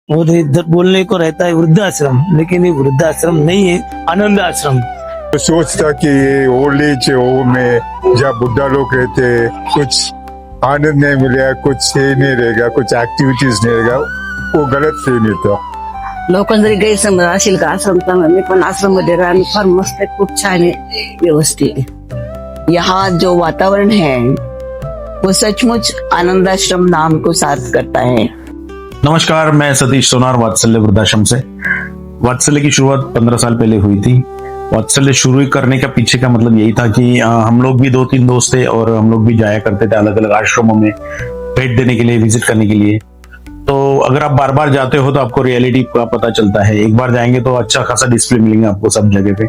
और इधर बोलने को रहता है वृद्धाश्रम, लेकिन ये वृद्धाश्रम नहीं है, आनंद आश्रम। तो सोच था कि ये ओल्ड एज होम में जहाँ बुढ़ा लोग रहते कुछ आनंद नहीं मिलेगा, कुछ हे नहीं रहेगा, कुछ एक्टिविटीज नहीं रहेगा, वो गलत फहमी था। लोकांना जरी गैरसमज असेल का आश्रम चांगला, मी पण आश्रम मध्ये राहणं फार मस्त आहे, खूप छान आहे, व्यवस्थित आहे। यहाँ जो वातावरण है वो सचमुच आनंदाश्रम नाम को सार्थ करता है। नमस्कार, मैं सतीश सोनार वात्सल्य वृद्धाश्रम से। वात्सल्य की शुरुआत 15 साल पहले हुई थी। वात्सल्य शुरू करने का पीछे का मतलब यही था कि हम लोग भी 2-3 दोस्त थे और हम लोग भी जाया करते थे अलग अलग आश्रमों में भेंट देने के लिए, विजिट करने के लिए। तो अगर आप बार बार जाते हो तो आपको रियलिटी का पता चलता है। एक बार जाएंगे तो अच्छा खासा डिस्प्ले मिलेंगे आपको सब जगह पे।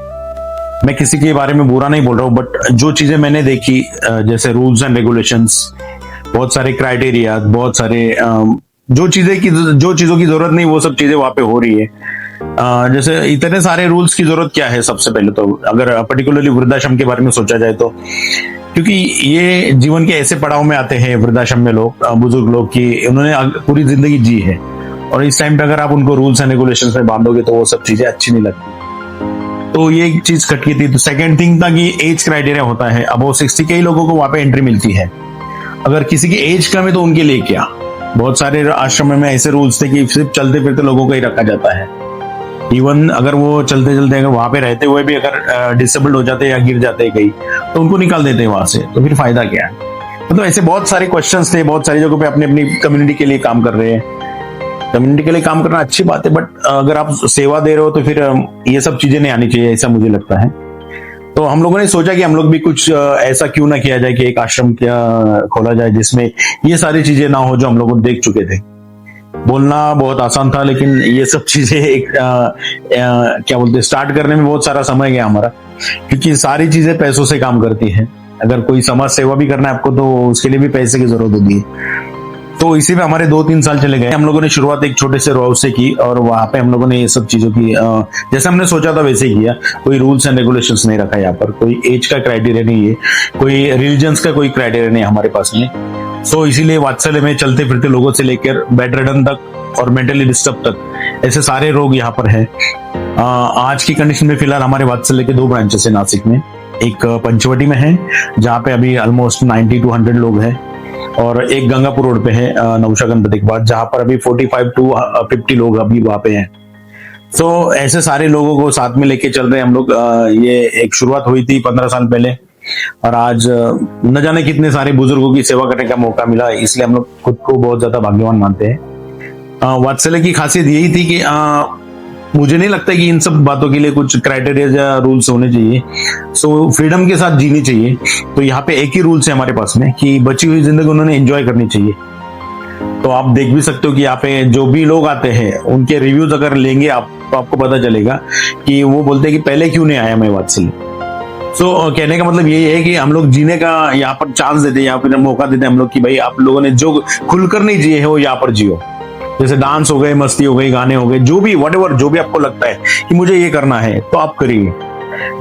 मैं किसी के बारे में बुरा नहीं बोल रहा हूँ, बट जो चीजें मैंने देखी, जैसे रूल्स एंड रेगुलेशंस, बहुत सारे क्राइटेरिया, बहुत सारे जो चीजों की जरूरत नहीं वो सब चीजें वहां पे हो रही है। जैसे इतने सारे रूल्स की जरूरत क्या है? सबसे पहले तो अगर पर्टिकुलरली वृद्धाश्रम के बारे में सोचा जाए तो, क्योंकि ये जीवन के ऐसे पड़ाव में आते हैं वृद्धाश्रम में लोग, बुजुर्ग लोग, कि उन्होंने पूरी जिंदगी जी है और इस टाइम पे अगर आप उनको रूल्स एंड रेगुलेशंस में बांधोगे तो वो सब चीजें अच्छी नहीं लगती। तो ये एक चीज खटकी थी। तो सेकंड थिंग था कि एज क्राइटेरिया होता है। अब वो 60 के ही लोगों को वहां पे एंट्री मिलती है। अगर किसी की एज कम है तो उनके लिए क्या? बहुत सारे आश्रम में ऐसे रूल्स थे कि सिर्फ चलते फिरते लोगों को ही रखा जाता है। इवन अगर वो चलते चलते अगर वहां पे रहते हुए भी अगर डिसेबल्ड हो जाते या गिर जाते कहीं तो उनको निकाल देते हैं वहां से, तो फिर फायदा क्या है? मतलब ऐसे बहुत सारे क्वेश्चंस थे। बहुत सारी जगहों पे अपनी अपनी कम्युनिटी के लिए काम कर रहे हैं। कम्युनिटी के लिए काम करना अच्छी बात है, बट अगर आप सेवा दे रहे हो तो फिर ये सब चीजें नहीं आनी चाहिए, ऐसा मुझे लगता है। तो हम लोगों ने सोचा कि हम लोग भी कुछ ऐसा क्यों ना किया जाए कि एक आश्रम क्या खोला जाए जिसमें ये सारी चीजें ना हो जो हम लोग देख चुके थे। बोलना बहुत आसान था, लेकिन ये सब चीजें एक क्या बोलते, स्टार्ट करने में बहुत सारा समय गया हमारा, क्योंकि सारी चीजें पैसों से काम करती है। अगर कोई समाज सेवा भी करना है आपको तो उसके लिए भी पैसे की जरूरत होती है। तो इसी में हमारे 2-3 साल चले गए। हम लोगों ने शुरुआत एक छोटे से रो हाउस से की और वहां पे हम लोगों ने ये सब चीजों की जैसे हमने सोचा था वैसे ही किया। कोई रूल्स एंड रेगुलेशंस नहीं रखा यहाँ पर, कोई एज का क्राइटेरिया नहीं है, कोई रिलीजन्स का कोई क्राइटेरिया नहीं हमारे पास में। सो इसीलिए वात्सल्य में चलते फिरते लोगों से लेकर बेड रिडन तक और मेंटली डिस्टर्ब तक ऐसे सारे रोग यहाँ पर है। आज की कंडीशन में फिलहाल हमारे वात्सल्य के 2 ब्रांचेस है नासिक में। एक पंचवटी में है जहाँ पे अभी ऑलमोस्ट 90 to 100 लोग हैं, और एक गंगापुर रोड पे है नवशा गणपति के बाद, जहां पर अभी 45 to 50 लोग अभी वहां पे हैं। तो ऐसे सारे लोगों को साथ में लेके चल रहे हैं हम लोग। ये एक शुरुआत हुई थी 15 साल पहले, और आज न जाने कितने सारे बुजुर्गों की सेवा करने का मौका मिला। इसलिए हम लोग खुद को बहुत ज्यादा भाग्यवान मानते हैं। वात्सल्य की खासियत यही थी कि मुझे नहीं लगता कि इन सब बातों के लिए कुछ क्राइटेरिया या रूल्स होने चाहिए। सो फ्रीडम के साथ जीनी चाहिए। तो यहाँ पे एक ही रूल्स है हमारे पास में कि बची हुई जिंदगी उन्होंने एंजॉय करनी चाहिए। तो आप देख भी सकते हो कि यहाँ पे जो भी लोग आते हैं उनके रिव्यूज अगर लेंगे आप, तो आपको पता चलेगा कि वो बोलते हैं कि पहले क्यों नहीं आया मैं वात्सल्य। सो कहने का मतलब यही है कि हम लोग जीने का यहाँ पर चांस देते हैं, यहाँ पर मौका देते हैं हम लोग कि भाई आप लोगों ने जो खुलकर नहीं जिए है वो यहाँ पर जियो। जैसे डांस हो गए, मस्ती हो गई, गाने हो गए, जो भी व्हाटएवर जो भी आपको लगता है कि मुझे ये करना है तो आप करिए।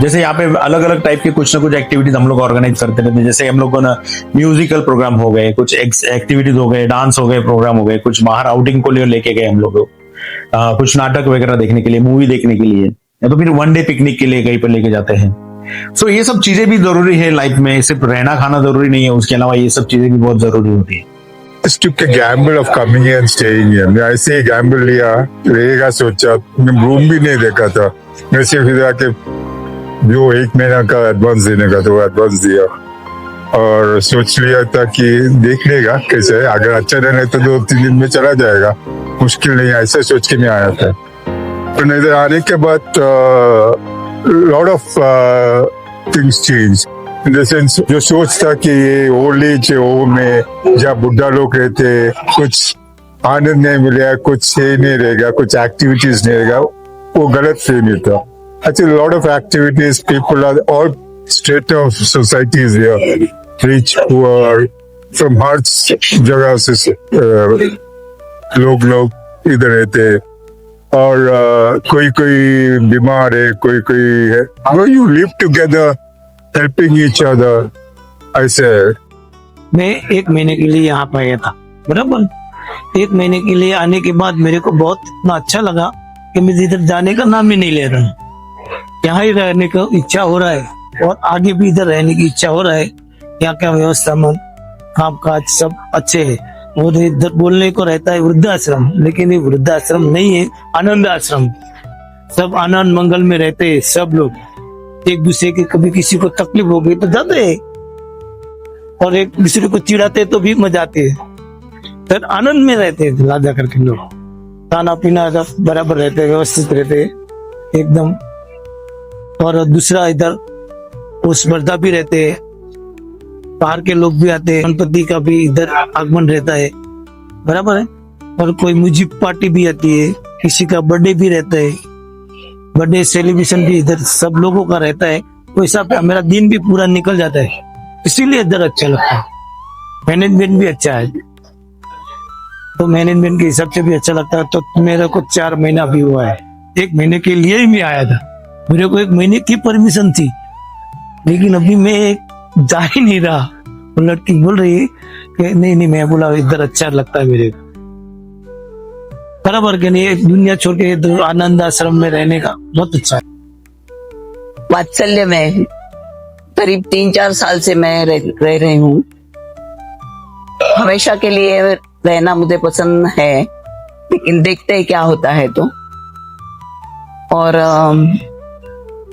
जैसे यहाँ पे अलग अलग टाइप के कुछ ना कुछ एक्टिविटीज हम लोग ऑर्गेनाइज करते रहते हैं। जैसे हम लोगों ने म्यूजिकल प्रोग्राम हो गए, कुछ एक्टिविटीज हो गए, डांस हो गए, प्रोग्राम हो गए, कुछ बाहर आउटिंग को लेके गए हम लोग, कुछ नाटक वगैरह देखने के लिए, मूवी देखने के लिए, या तो फिर 1 डे पिकनिक के लिए कहीं पर लेके जाते हैं। सो ये सब चीजें भी जरूरी है लाइफ में, सिर्फ रहना खाना जरूरी नहीं है, उसके अलावा ये सब चीजें भी बहुत जरूरी होती है। Just took a gamble of coming here and staying here. मैं ऐसे ही gamble लिया, रहेगा सोचा, मैं रूम भी नहीं देखा था। मैं सिर्फ इधर आके जो 1 महीना का एडवांस देने का था वो एडवांस दिया और सोच लिया था कि देख लेगा कैसे है, अगर अच्छा रहने तो 2-3 दिन में चला जाएगा, मुश्किल नहीं, ऐसे सोच के नहीं आया था। तो इधर आने के बाद lot of things change in the sense. जो सोच था कि ये ओल्ड एज होम में जहाँ बुढ़ा लोग रहते कुछ आनंद नहीं मिलेगा, कुछ हे नहीं रहेगा, कुछ एक्टिविटीज नहीं रहेगा, वो गलत फहमी था। Actually, a lot of activities, people are all straight of societies here, rich, poor, from हर जगह से लोग इधर रहते हैं, और कोई बीमार है, कोई है। How you live together, helping each other, ऐसे। मैं 1 महीने के लिए यहाँ पर आया था, बराबर। 1 महीने के लिए आने के बाद मेरे को बहुत इतना अच्छा लगा कि मैं इधर जाने का नाम ही नहीं ले रहा हूँ। यहाँ ही रहने का इच्छा हो रहा है और आगे भी इधर रहने की इच्छा हो रहा है। यहाँ का व्यवस्था में काम काज सब अच्छे है। और इधर बोलने को रहता है वृद्धाश्रम, लेकिन ये वृद्धाश्रम नहीं है, आनंद आश्रम। सब आनंद मंगल में रहते हैं सब लोग। एक दूसरे के कभी किसी को तकलीफ हो गई तो जाते हैं और एक दूसरे को चिढ़ाते तो भी मजाते हैं। फिर आनंद में रहते हैं ला जा करके लोग। खाना पीना सब बराबर रहते हैं, व्यवस्थित रहते हैं एकदम। और दूसरा इधर स्पर्धा भी रहते हैं, बाहर के लोग भी आते हैं, गणपति का भी इधर आगमन रहता है, बराबर है। और कोई म्यूजिक पार्टी भी आती है, किसी का बर्थडे भी रहता है, बर्थडे सेलिब्रेशन भी इधर सब लोगों का रहता है। तो हिसाब से मेरा दिन भी पूरा निकल जाता है, इसीलिए इधर अच्छा लगता है। मैनेजमेंट भी अच्छा है, तो मैनेजमेंट के हिसाब से भी अच्छा लगता है। तो मेरे को 4 महीना भी हुआ है, 1 महीने के लिए ही मैं आया था। मेरे को 1 महीने की परमिशन थी, लेकिन अभी मैं जा ही नहीं रहा। वो लड़की बोल रही है कि नहीं, मैं बोला इधर अच्छा लगता है मेरे को, बराबर के नहीं। दुनिया छोड़ के इधर आनंद आश्रम में रहने का बहुत अच्छा है। वात्सल्य में करीब 3-4 साल से मैं रह रही हूँ। हमेशा के लिए रहना मुझे पसंद है, लेकिन देखते हैं क्या होता है। तो और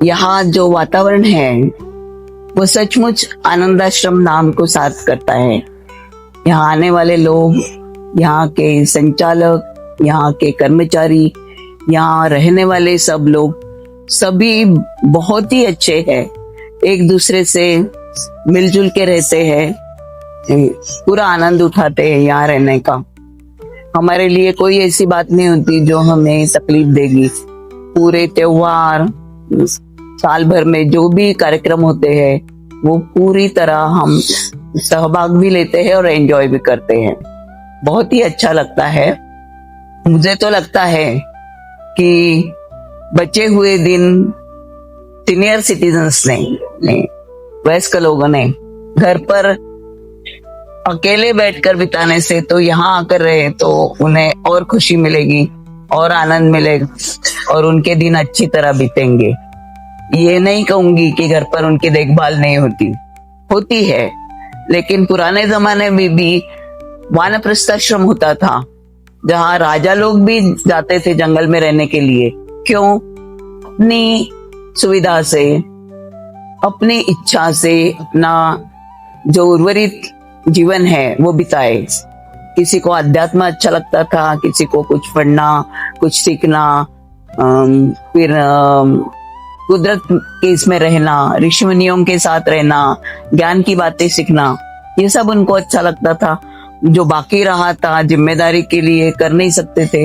यहाँ जो वातावरण है वो सचमुच आनंदाश्रम नाम को साथ करता है। यहाँ आने वाले लोग, यहाँ के संचालक, यहाँ के कर्मचारी, यहाँ रहने वाले सब लोग सभी बहुत ही अच्छे हैं, एक दूसरे से मिलजुल के रहते हैं, पूरा आनंद उठाते हैं यहाँ रहने का। हमारे लिए कोई ऐसी बात नहीं होती जो हमें तकलीफ देगी। पूरे त्योहार, साल भर में जो भी कार्यक्रम होते हैं वो पूरी तरह हम सहभाग भी लेते हैं और एंजॉय भी करते हैं। बहुत ही अच्छा लगता है। मुझे तो लगता है कि बचे हुए दिन सीनियर सिटीजन्स ने, वयस्क लोगों ने घर पर अकेले बैठकर बिताने से तो यहाँ आकर रहे तो उन्हें और खुशी मिलेगी और आनंद मिलेगा और उनके दिन अच्छी तरह बीतेंगे। ये नहीं कहूंगी कि घर पर उनकी देखभाल नहीं होती है, लेकिन पुराने जमाने में भी वानप्रस्थाश्रम होता था, जहाँ राजा लोग भी जाते थे जंगल में रहने के लिए। क्यों? अपनी सुविधा से, अपनी इच्छा से अपना जो उर्वरित जीवन है वो बिताए। किसी को अध्यात्म अच्छा लगता था, किसी को कुछ पढ़ना, कुछ सीखना, फिर कुदरत के इसमें रहना, ऋषि मुनियों के साथ रहना, ज्ञान की बातें सीखना, ये सब उनको अच्छा लगता था। जो बाकी रहा था जिम्मेदारी के लिए कर नहीं सकते थे,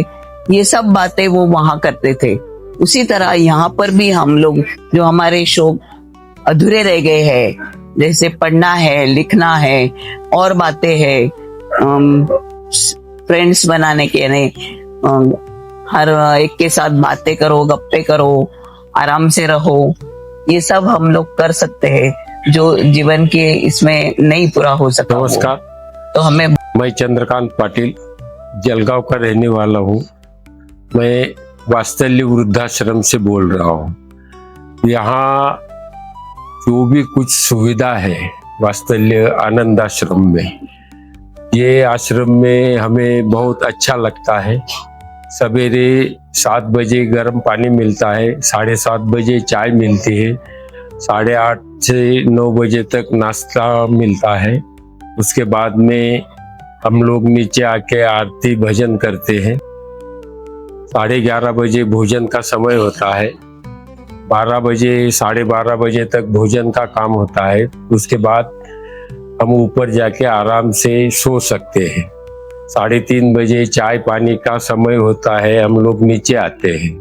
ये सब बातें वो वहां करते थे। उसी तरह यहाँ पर भी हम लोग जो हमारे शौक अधूरे रह गए हैं, जैसे पढ़ना है, लिखना है और बातें हैं, फ्रेंड्स बनाने के नहीं, हर एक के साथ बातें करो, गप्पे करो, आराम से रहो, ये सब हम लोग कर सकते हैं जो जीवन के इसमें नहीं पूरा हो सका। नमस्कार, तो हमें मैं चंद्रकांत पाटिल जलगांव का रहने वाला हूँ। मैं वात्सल्य वृद्धाश्रम से बोल रहा हूँ। यहाँ जो भी कुछ सुविधा है वात्सल्य आनंद आश्रम में, ये आश्रम में हमें बहुत अच्छा लगता है। सवेरे 7 बजे गर्म पानी मिलता है, 7:30 बजे चाय मिलती है, 8:30 से 9 बजे तक नाश्ता मिलता है। उसके बाद में हम लोग नीचे आके आरती भजन करते हैं। 11:30 बजे भोजन का समय होता है, 12 बजे 12:30 बजे तक भोजन का काम होता है। उसके बाद हम ऊपर जाके आराम से सो सकते हैं। 3:30 बजे चाय पानी का समय होता है, हम लोग नीचे आते हैं।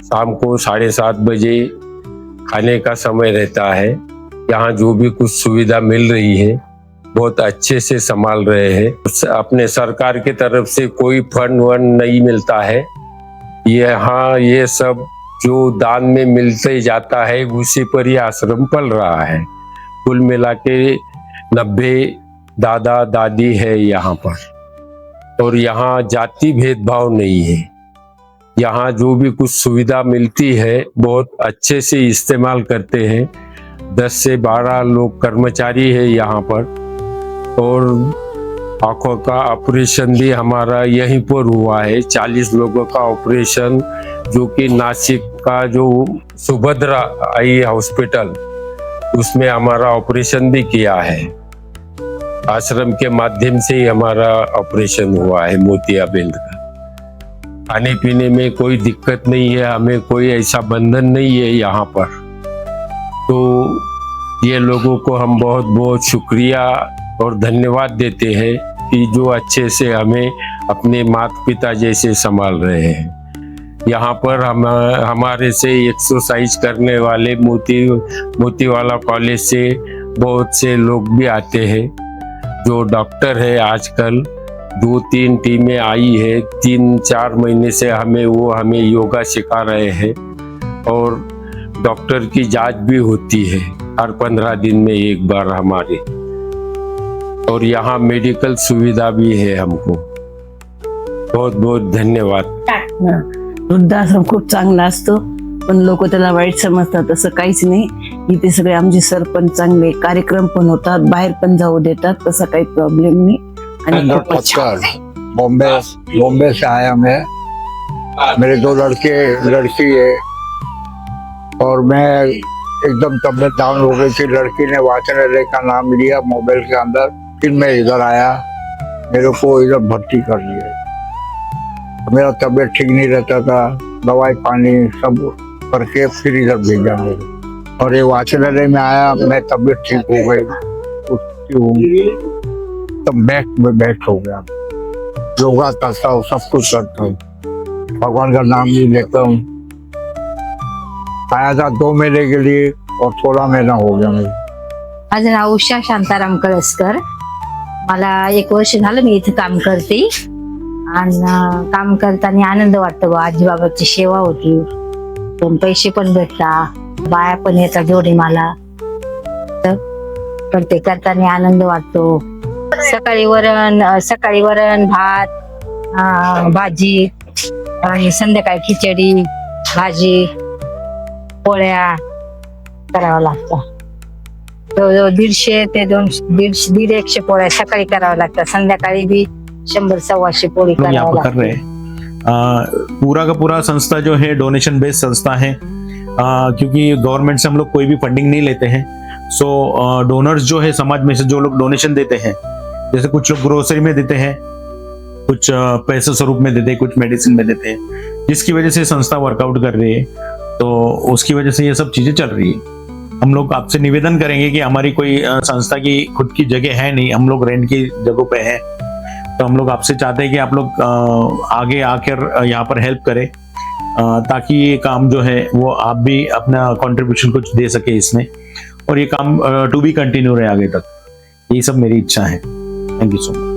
शाम को 7:30 बजे खाने का समय रहता है। यहाँ जो भी कुछ सुविधा मिल रही है बहुत अच्छे से संभाल रहे हैं। अपने सरकार की तरफ से कोई फंड वंड नहीं मिलता है। यहाँ ये सब जो दान में मिलते जाता है उसी पर ही आश्रम पल रहा है। कुल मिला के 90 दादा दादी है यहाँ पर। और यहाँ जाति भेदभाव नहीं है। यहाँ जो भी कुछ सुविधा मिलती है बहुत अच्छे से इस्तेमाल करते हैं। 10 से 12 लोग कर्मचारी है यहाँ पर, और आंखों का ऑपरेशन भी हमारा यहीं पर हुआ है। 40 लोगों का ऑपरेशन जो कि नासिक का जो सुभद्रा आई हॉस्पिटल उसमें हमारा ऑपरेशन भी किया है। आश्रम के माध्यम से ही हमारा ऑपरेशन हुआ है मोतियाबिंद का। खाने पीने में कोई दिक्कत नहीं है, हमें कोई ऐसा बंधन नहीं है यहाँ पर। तो ये लोगों को हम बहुत बहुत शुक्रिया और धन्यवाद देते हैं कि जो अच्छे से हमें अपने माता पिता जैसे संभाल रहे हैं। यहाँ पर हमारे से एक्सरसाइज करने वाले मोतीवाला कॉलेज से बहुत से लोग भी आते हैं। जो डॉक्टर है आजकल 2-3 टीमें आई है, 3-4 महीने से हमें योगा सिखा रहे हैं, और डॉक्टर की जांच भी होती है हर 15 दिन में एक बार हमारे। और यहाँ मेडिकल सुविधा भी है हमको। बहुत बहुत धन्यवाद। वृद्धाश्रम खूप चांगला असतो, पण लोक त्याला वाईट समजतात. तसं काहीच नाही. इथे सगळे आमचे सरपंच चांगले, कार्यक्रम पण होतात, बाहेर पण जाऊ देतात, तसा काही प्रॉब्लेम नाही. आणि खूपच छान आहे. बॉम्बे से आया मैं। मेरे 2 लड़की है, और मैं एकदम तबियत डाउन हो गई थी। लड़की ने वाचनालय का नाम लिया मोबाइल के अंदर, फिर मैं इधर आया, मेरे को इधर भर्ती कर दिया। मेरा तबियत ठीक नहीं रहता था, दवाई पानी सब करके फिर इधर भेजा मेरे, और ये वाचनालय में आया, मैं तबियत ठीक हो गई, तब बैठ हो गया। योगा करता हूँ, सब कुछ करता हूँ, भगवान का नाम भी लेता हूँ। आया था 2 महीने के लिए और 16 महीना हो गया मुझे। माझं नाव उषा शांताराम कळसकर. मला 1 वर्ष झालं मी इथे काम करते, आणि काम करताना आनंद वाटतो. आजी बाबाची सेवा होती, 2 पैसे पण भेटतात, बाया पण येतात जोडी मला, तर ते करताना आनंद वाटतो. सकाळी वरण भात, भाजी, आणि संध्याकाळी खिचडी भाजी पोळ्या करावं लागतं. जवळजवळ 150 ते 150 पोळ्या सकाळी करावं लागतात, संध्याकाळी भी 100-125 पोळी लोग यहाँ करावं पर कर रहे लागतं. हैं। पूरा का पूरा संस्था जो है डोनेशन बेस्ड संस्था है, क्योंकि गवर्नमेंट से हम लोग कोई भी फंडिंग नहीं लेते हैं। सो डोनर्स जो है समाज में से जो लोग डोनेशन देते हैं, जैसे कुछ लोग ग्रोसरी में देते हैं, कुछ पैसे स्वरूप में देते हैं, कुछ मेडिसिन में देते हैं, जिसकी वजह से संस्था वर्कआउट कर रही है। तो उसकी वजह से ये सब चीजें चल रही है। हम लोग आपसे निवेदन करेंगे कि हमारी कोई संस्था की खुद की जगह है नहीं, हम लोग रेंट की जगहों पे हैं, तो हम लोग आपसे चाहते हैं कि आप लोग आगे आकर यहाँ पर हेल्प करें, ताकि ये काम जो है वो आप भी अपना कंट्रीब्यूशन कुछ दे सके इसमें, और ये काम टू बी कंटिन्यू रहे आगे तक। यही सब मेरी इच्छा है। Thank you so much.